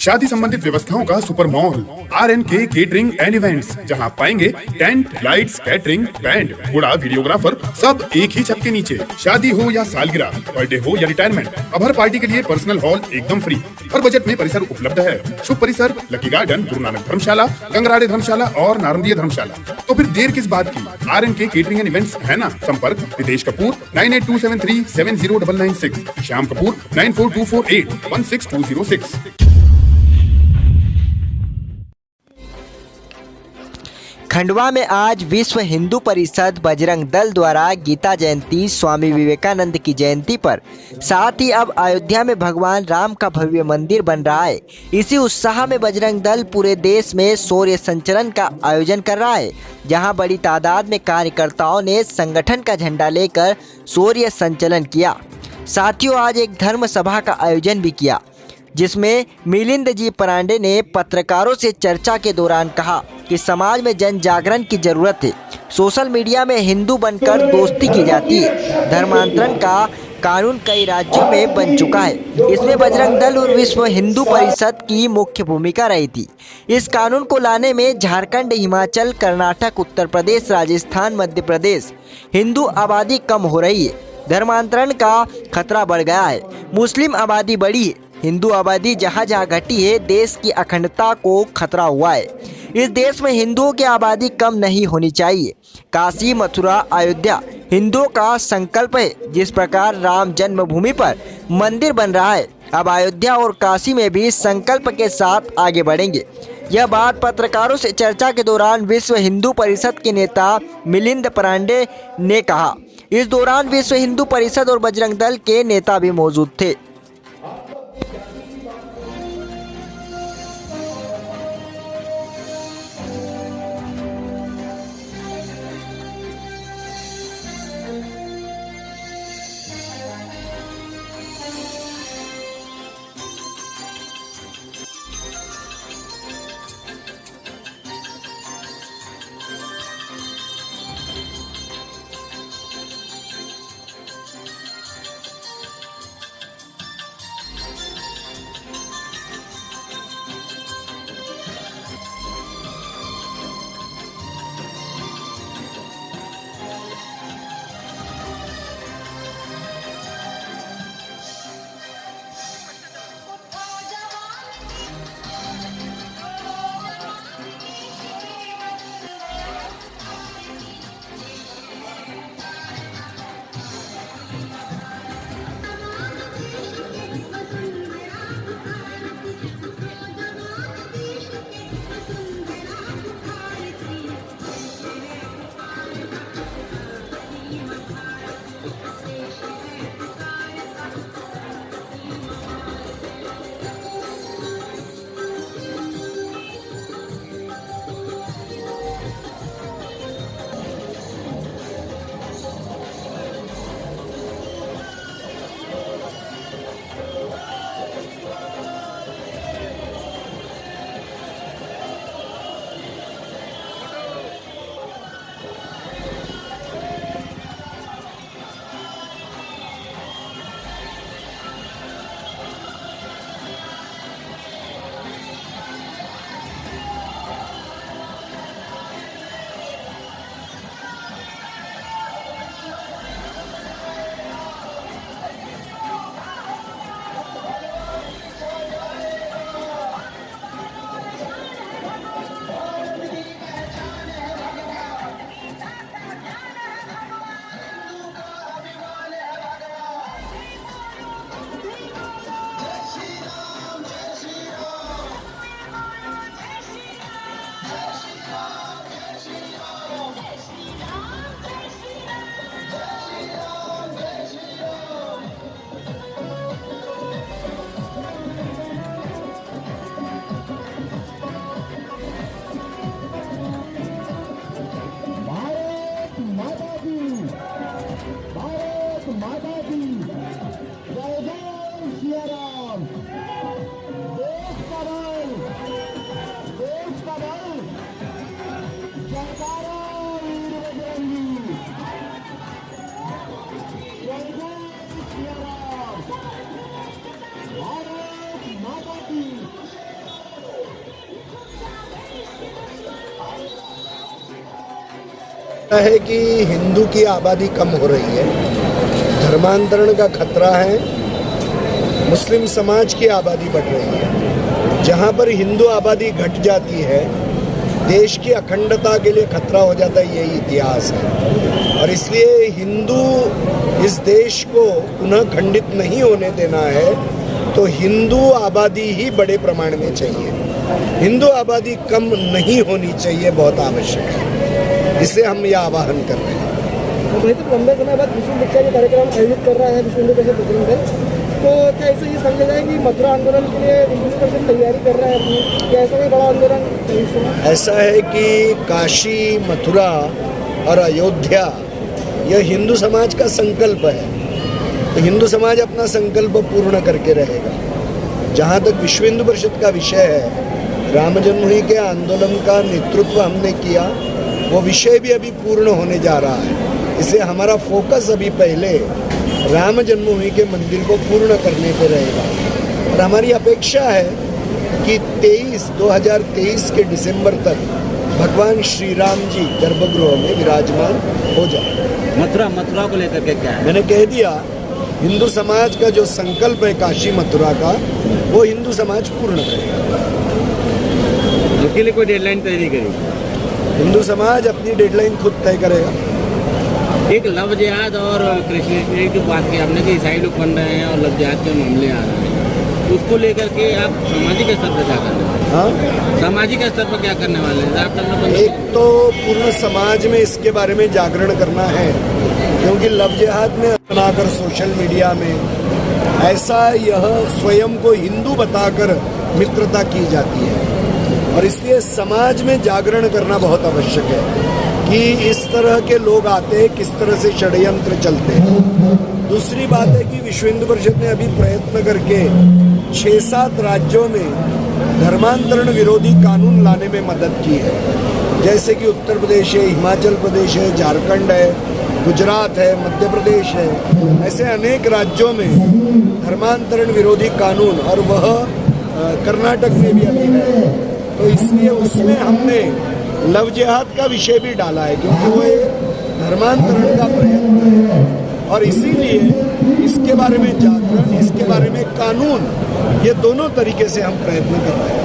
शादी संबंधित व्यवस्थाओं का super mall RNK catering and events, जहां पाएंगे टेंट, लाइट्स, कैटरिंग, बैंड, घोड़ा, वीडियोग्राफर, सब एक ही छत के नीचे। शादी हो या सालगिरह, बर्थडे हो या रिटायरमेंट, अब हर पार्टी के लिए पर्सनल हॉल एकदम फ्री। हर बजट में परिसर उपलब्ध है। शुभ परिसर लकी गार्डन, गुरु नानक धर्मशाला, गंगराड़े धर्मशाला और नारंदिया धर्मशाला। तो फिर देर किस बात की? RNK केटरिंग एंड इवेंट्स है ना। संपर्क रितेश कपूर 9827370996, श्याम कपूर 9424816206। खंडवा में आज विश्व हिंदू परिषद बजरंग दल द्वारा गीता जयंती, स्वामी विवेकानंद की जयंती पर, साथ ही अब अयोध्या में भगवान राम का भव्य मंदिर बन रहा है। इसी उत्साह में बजरंग दल पूरे देश में शौर्य संचलन का आयोजन कर रहा है, जहां बड़ी तादाद में कार्यकर्ताओं ने संगठन का झंडा लेकर शौर्य संचलन किया। साथियों, आज एक धर्म सभा का आयोजन भी किया, जिसमें मिलिंद जी परांडे ने पत्रकारों से चर्चा के दौरान कहा कि समाज में जन जागरण की जरूरत है। सोशल मीडिया में हिंदू बनकर दोस्ती की जाती है। धर्मांतरण का कानून कई राज्यों में बन चुका है। इसमें बजरंग दल और विश्व हिंदू परिषद की मुख्य भूमिका रही थी। इस कानून को लाने में झारखंड, हिमाचल, कर्नाटक, उत्तर प्रदेश, राजस्थान, मध्य प्रदेश हिंदू आबादी कम हो रही है। धर्मांतरण का खतरा बढ़ गया है। मुस्लिम आबादी बढ़ी है। हिंदू आबादी जहाँ जहाँ घटी है, देश की अखंडता को खतरा हुआ है। इस देश में हिंदुओं की आबादी कम नहीं होनी चाहिए। काशी, मथुरा, अयोध्या हिंदुओं का संकल्प है। जिस प्रकार राम जन्मभूमि पर मंदिर बन रहा है, अब अयोध्या और काशी में भी संकल्प के साथ आगे बढ़ेंगे। यह बात पत्रकारों से चर्चा के दौरान विश्व हिंदू परिषद के नेता मिलिंद परांडे ने कहा। इस दौरान विश्व हिंदू परिषद और बजरंग दल के नेता भी मौजूद थे। है कि हिंदू की आबादी कम हो रही है, धर्मांतरण का खतरा है, मुस्लिम समाज की आबादी बढ़ रही है। जहाँ पर हिंदू आबादी घट जाती है, देश की अखंडता के लिए खतरा हो जाता है, यही इतिहास है। और इसलिए हिंदू इस देश को पुनः खंडित नहीं होने देना है, तो हिंदू आबादी ही बड़े प्रमाण में चाहिए, हिंदू आबादी कम नहीं होनी चाहिए, बहुत आवश्यक है। इसलिए हम यह आह्वान कर रहे हैं। तो लंबे समय बाद विश्व दीक्षा के कार्यक्रम आयोजित कर रहा है विश्व हिंदू परिषद बजरंग दल, तो क्या ऐसे ये समझा जाए कि मथुरा आंदोलन के लिए विश्व हिंदू परिषद तैयारी कर रहा है अपनी, क्या ऐसा कोई बड़ा आंदोलन? ऐसा है कि काशी, मथुरा और अयोध्या यह हिंदू समाज का संकल्प है, तो हिंदू समाज अपना संकल्प पूर्ण करके रहेगा। जहाँ तक विश्व हिंदू परिषद का विषय है, राम जन्मभूमि के आंदोलन का नेतृत्व हमने किया, वो विषय भी अभी पूर्ण होने जा रहा है। इसलिए हमारा फोकस अभी पहले राम जन्मभूमि के मंदिर को पूर्ण करने पर रहेगा। और हमारी अपेक्षा है कि 2023 के दिसंबर तक भगवान श्री राम जी गर्भगृह में विराजमान हो जाए। मथुरा को लेकर के क्या है? मैंने कह दिया, हिंदू समाज का जो संकल्प है काशी मथुरा का, वो हिंदू समाज पूर्ण करेगा। उसके लिए कोई डेडलाइन तय नहीं करी? हिंदू समाज अपनी डेडलाइन खुद तय करेगा। एक लव जिहाद और क्रिश्चियनिटी की बात की आपने कि ईसाई लोग बन रहे हैं और लव जिहाद के मामले आ रहे हैं, उसको लेकर के आप सामाजिक स्तर पर क्या करने वाले? हाँ, सामाजिक स्तर पर क्या करने वाले हैं? एक तो पूर्ण समाज में इसके बारे में जागरण करना है, क्योंकि लव जिहाद में बनाकर सोशल मीडिया में ऐसा यह स्वयं को हिंदू बताकर मित्रता की जाती है, और इसलिए समाज में जागरण करना बहुत आवश्यक है कि इस तरह के लोग आते हैं, किस तरह से षड्यंत्र चलते हैं। दूसरी बात है कि विश्व हिंदू परिषद ने अभी प्रयत्न करके 6-7 राज्यों में धर्मांतरण विरोधी कानून लाने में मदद की है, जैसे कि उत्तर प्रदेश है, हिमाचल प्रदेश है, झारखंड है, गुजरात है, मध्य प्रदेश है। ऐसे अनेक राज्यों में धर्मांतरण विरोधी कानून, और वह कर्नाटक में भी अभी है, तो इसलिए उसमें हमने लव जिहाद का विषय भी डाला है, क्योंकि वो एक धर्मांतरण का प्रयत्न है। और इसीलिए इसके बारे में जागरण, इसके बारे में कानून, ये दोनों तरीके से हम प्रयत्न कर रहे हैं।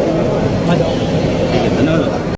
धन्यवाद।